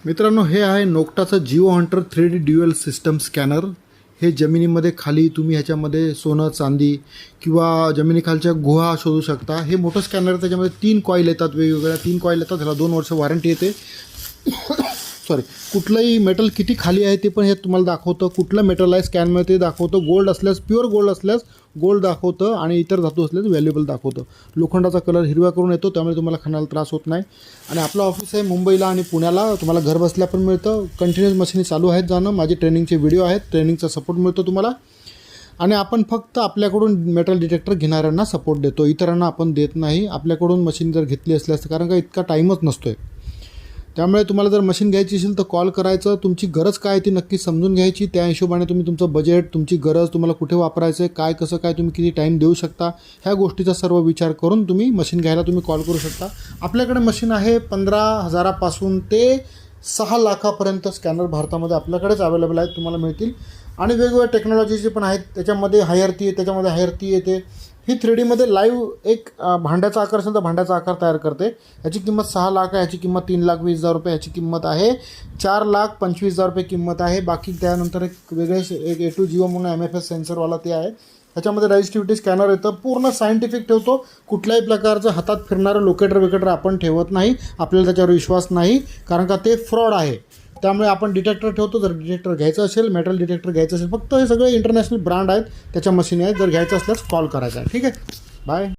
मित्रांनो, हे आहे नोक्टाचं Geo Hunter 3D dual system scanner. हे जमिनीमध्ये खाली तुम्ही ह्याच्यामध्ये सोनं चांदी किंवा जमिनीखालच्या गुहा शोधू शकता. हे मोठं स्कॅनर, त्याच्यामध्ये 3 कॉईल येतात, वेगवेगळ्या 3 कॉईल येतात. ह्याला 2 वर्ष वॉरंटी येते. सॉरी, कुठलंही मेटल किती खाली आहे ते पण हे तुम्हाला दाखवतं. कुठलं मेटल आहे स्कॅनमध्ये ते दाखवतं. गोल्ड असल्यास, प्युअर गोल्ड असल्यास गोल्ड दाखवतं आणि इतर धातू असल्यास व्हॅल्युएबल दाखवतं. लोखंडाचा कलर हिरवा करून येतो, त्यामुळे तुम्हाला खाण्याला त्रास होत नाही. आणि आपलं ऑफिस आहे मुंबईला आणि पुण्याला. तुम्हाला घर बसल्या पण मिळतं. कंटिन्यूस मशीनी चालू आहेत जाणं. माझे ट्रेनिंगचे व्हिडिओ आहेत, ट्रेनिंगचा सपोर्ट मिळतो तुम्हाला. आणि आपण फक्त आपल्याकडून मेटल डिटेक्टर घेणाऱ्यांना सपोर्ट देतो, इतरांना आपण देत नाही. आपल्याकडून मशीन जर घेतली असल्यास, कारण का इतका टाईमच नसतो आहे. त्यामुळे तुम्हाला जर मशीन घ्यायची असेल तर कॉल करायचं. तुमची गरज काय आहे ती नक्की समजून घ्यायची. त्या हिशोबाने तुम्ही तुमचं बजेट, तुमची गरज, तुम्हाला कुठे वापरायचं आहे, काय कसं काय, तुम्ही किती टाईम देऊ शकता, ह्या गोष्टीचा सर्व विचार करून तुम्ही मशीन घ्यायला तुम्ही कॉल करू शकता. आपल्याकडे मशीन आहे 15,000पासून ते 6 लाखापर्यंत स्कॅनर भारतामध्ये आपल्याकडेच अवेलेबल आहेत, तुम्हाला मिळतील. आणि वेगवेगळ्या टेक्नॉलॉजीचे पण आहेत. त्याच्यामध्ये हायरती आहे, त्याच्यामध्ये हायरती येते. ही 3Dमध्ये लाईव्ह एक भांड्याचा आकार असेल तर भांड्याचा आकार तयार करते. ह्याची किंमत 6 लाख आहे. ह्याची किंमत 3,20,000 रुपये ह्याची किंमत आहे. 4,25,000 रुपये किंमत आहे. बाकी त्यानंतर एक वेगळे एक A2 जिओ म्हणून MFS सेन्सरवाला ते आहे. ह्याच्यामध्ये रेजिस्टिव्हिटी स्कॅनर येतं. पूर्ण सायंटिफिक ठेवतो. कुठल्याही प्रकारचं हातात फिरणारं लोकेटर आपण ठेवत नाही. आपल्याला त्याच्यावर विश्वास नाही, कारण का ते फ्रॉड आहे. त्यामुळे आपण डिटेक्टर ठेवतो. जर डिटेक्टर घ्यायचं असेल, मेटल डिटेक्टर घ्यायचं असेल, फक्त हे सगळे इंटरनॅशनल ब्रँड आहेत, त्याच्या मशीन आहेत. जर घ्यायचं असल्यास कॉल करायचा आहे. ठीक आहे, बाय.